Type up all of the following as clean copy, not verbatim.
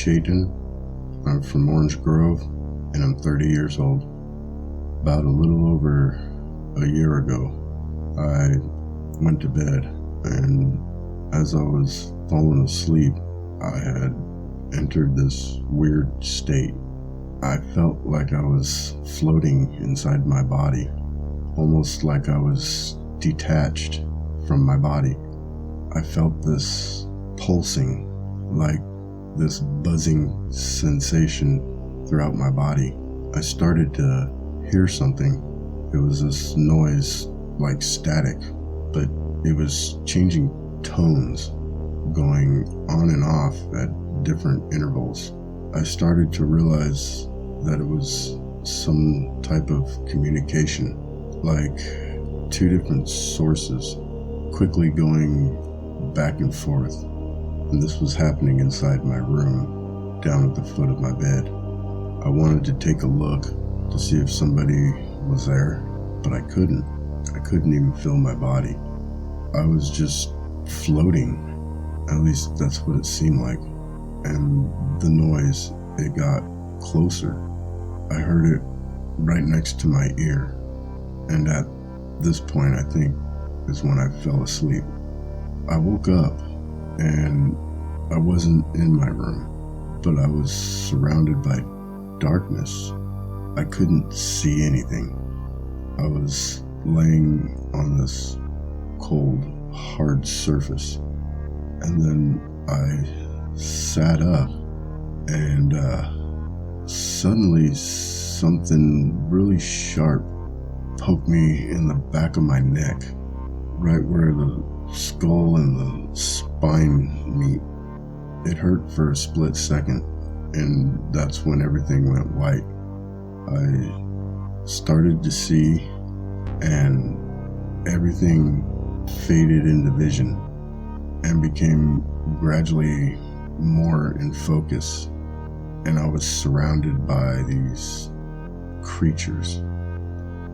Chayton. I'm from Orange Grove, and I'm 30 years old. About a little over a year ago, I went to bed, and as I was falling asleep, I had entered this weird state. I felt like I was floating inside my body, almost like I was detached from my body. I felt this pulsing, like this buzzing sensation throughout my body. I started to hear something. It was this noise like static, but it was changing tones, going on and off at different intervals. I started to realize that it was some type of communication, like two different sources quickly going back and forth. And this was happening inside my room, down at the foot of my bed. I wanted to take a look to see if somebody was there, but I couldn't. I couldn't even feel my body. I was just floating. At least that's what it seemed like. And the noise, it got closer. I heard it right next to my ear. And at this point, I think, is when I fell asleep. I woke up and I wasn't in my room, but I was surrounded by darkness. I couldn't see anything. I was laying on this cold, hard surface. And then I sat up, and suddenly something really sharp poked me in the back of my neck, right where the skull and the spine meet. It hurt for a split second, and that's when everything went white. I started to see, and everything faded into vision and became gradually more in focus, and I was surrounded by these creatures.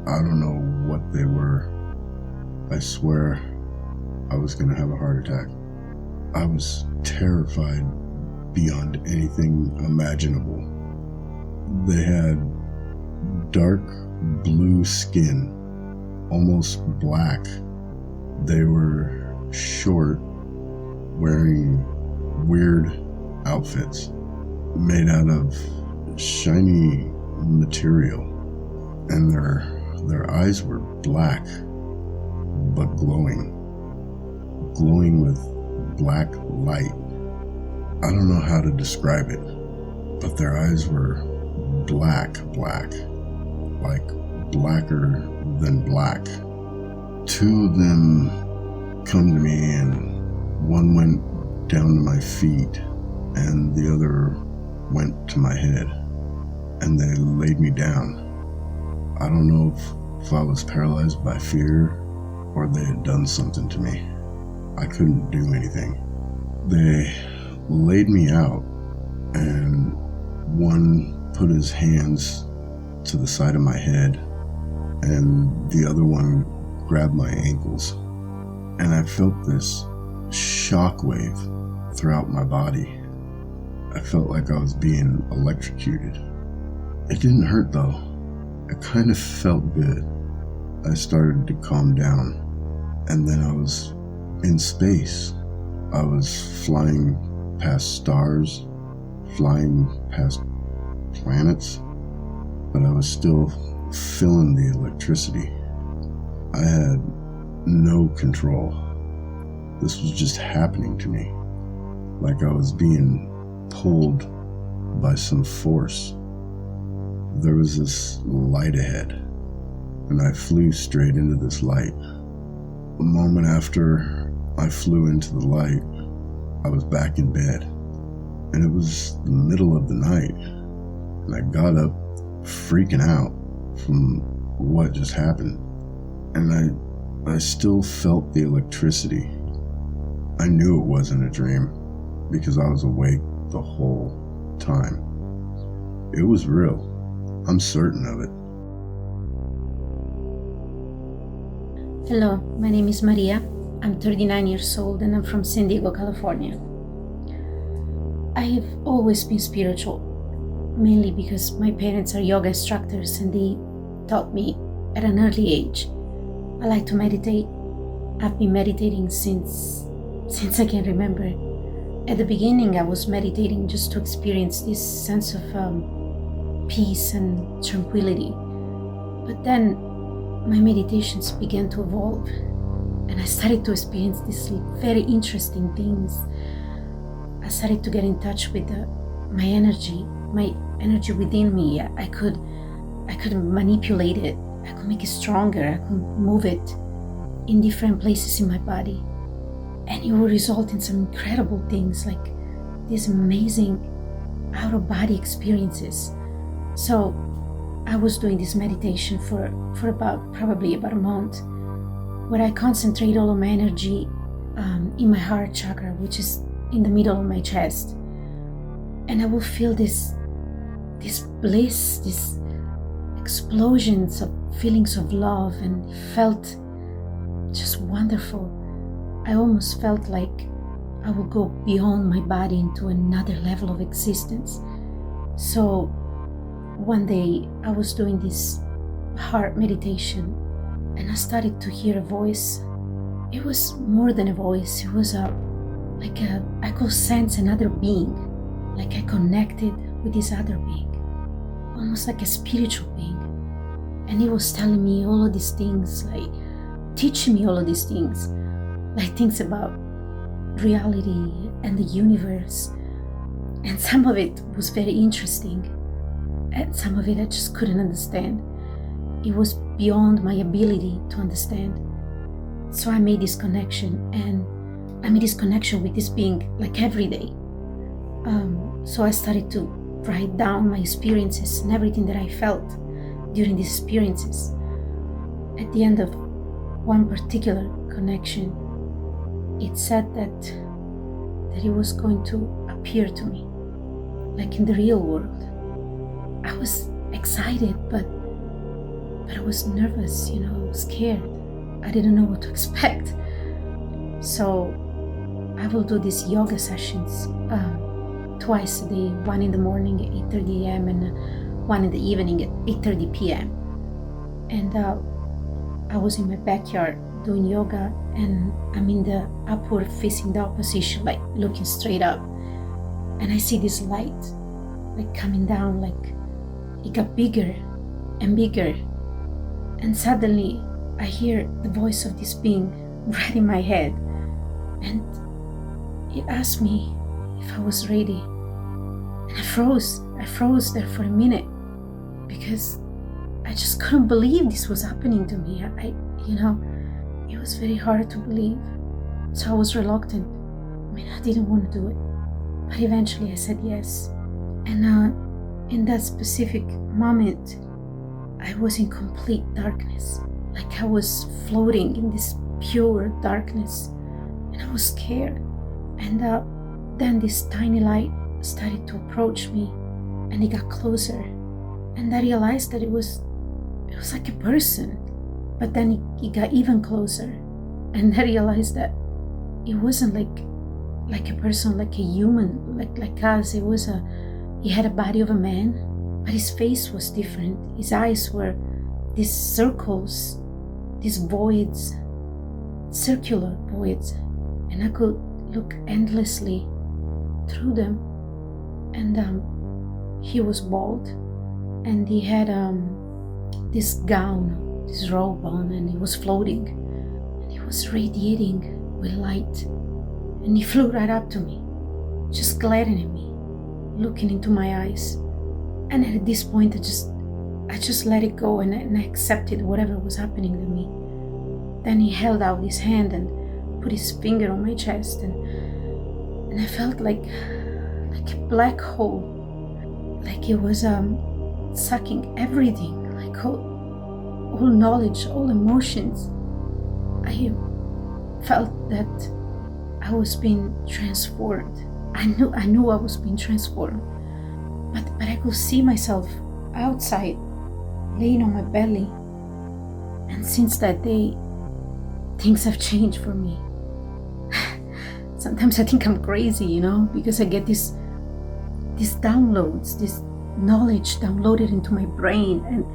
I don't know what they were. I swear I was gonna have a heart attack. I was terrified beyond anything imaginable. They had dark blue skin, almost black. They were short, wearing weird outfits made out of shiny material, and their eyes were black but glowing with black light. I don't know how to describe it, but their eyes were black, like blacker than black. Two of them come to me, and one went down to my feet and the other went to my head, and they laid me down. I don't know if I was paralyzed by fear or they had done something to me. I couldn't do anything. They laid me out, and one put his hands to the side of my head, and the other one grabbed my ankles. And I felt this shockwave throughout my body. I felt like I was being electrocuted. It didn't hurt though. It kind of felt good. I started to calm down, and then I was in space. I was flying past stars, flying past planets, but I was still feeling the electricity. I had no control. This was just happening to me, like I was being pulled by some force. There was this light ahead, and I flew straight into this light. A moment after I flew into the light, I was back in bed, and it was the middle of the night, and I got up freaking out from what just happened, and I still felt the electricity. I knew it wasn't a dream because I was awake the whole time. It was real. I'm certain of it. Hello, my name is Maria. I'm 39 years old and I'm from San Diego, California. I've always been spiritual, mainly because my parents are yoga instructors and they taught me at an early age. I like to meditate. I've been meditating since I can remember. At the beginning, I was meditating just to experience this sense of peace and tranquility. But then my meditations began to evolve, and I started to experience these very interesting things. I started to get in touch with my energy within me. I could manipulate it. I could make it stronger. I could move it in different places in my body. And it would result in some incredible things, like these amazing out-of-body experiences. So I was doing this meditation for probably about a month, where I concentrate all of my energy in my heart chakra, which is in the middle of my chest. And I will feel this bliss, these explosions of feelings of love, and it felt just wonderful. I almost felt like I would go beyond my body into another level of existence. So one day I was doing this heart meditation, and I started to hear a voice. It was more than a voice. It was I could sense another being, like I connected with this other being, almost like a spiritual being. And he was telling me all of these things, like teaching me all of these things, like things about reality and the universe. And some of it was very interesting, and some of it I just couldn't understand. It was beyond my ability to understand. So I made this connection, and I made this connection with this being like every day. So I started to write down my experiences and everything that I felt during these experiences. At the end of one particular connection, it said that it was going to appear to me, like in the real world. I was excited, but I was nervous, scared. I didn't know what to expect. So I will do these yoga sessions twice a day, one in the morning at 8:30 a.m. and one in the evening at 8:30 p.m. And I was in my backyard doing yoga, and I'm in the upward facing dog position, like looking straight up. And I see this light like coming down, like it got bigger and bigger. And suddenly I hear the voice of this being right in my head. And it asked me if I was ready. And I froze there for a minute, because I just couldn't believe this was happening to me. It was very hard to believe. So I was reluctant. I didn't want to do it. But eventually I said yes. And in that specific moment, I was in complete darkness. Like I was floating in this pure darkness. And I was scared. And then this tiny light started to approach me, and it got closer. And I realized that it was like a person. But then it got even closer. And I realized that it wasn't like a person, like a human, like us. He had a body of a man, but his face was different. His eyes were these circles, these voids, circular voids. And I could look endlessly through them. And he was bald, and he had this gown, this robe on, and he was floating, and he was radiating with light. And he flew right up to me, just glaring at me, looking into my eyes. And at this point, I just let it go, and I accepted whatever was happening to me. Then he held out his hand and put his finger on my chest, and I felt like a black hole, like it was sucking everything, like all knowledge, all emotions. I felt that I was being transformed. I knew I was being transformed, but I could see myself outside, laying on my belly. And since that day, things have changed for me. Sometimes I think I'm crazy, because I get these these downloads, this knowledge downloaded into my brain, and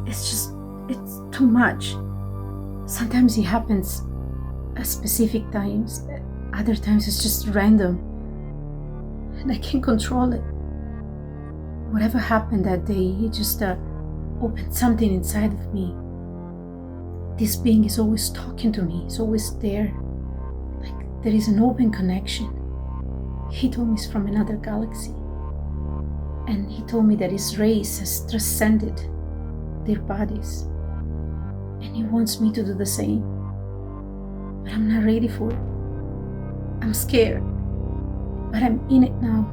it's too much. Sometimes it happens at specific times, other times it's just random, and I can't control it. Whatever happened that day, it just opened something inside of me. This being is always talking to me, it's always there, like there is an open connection. He told me it's from another galaxy, and he told me that his race has transcended their bodies, and he wants me to do the same. But I'm not ready for it. I'm scared, but I'm in it now.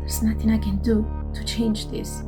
There's nothing I can do to change this.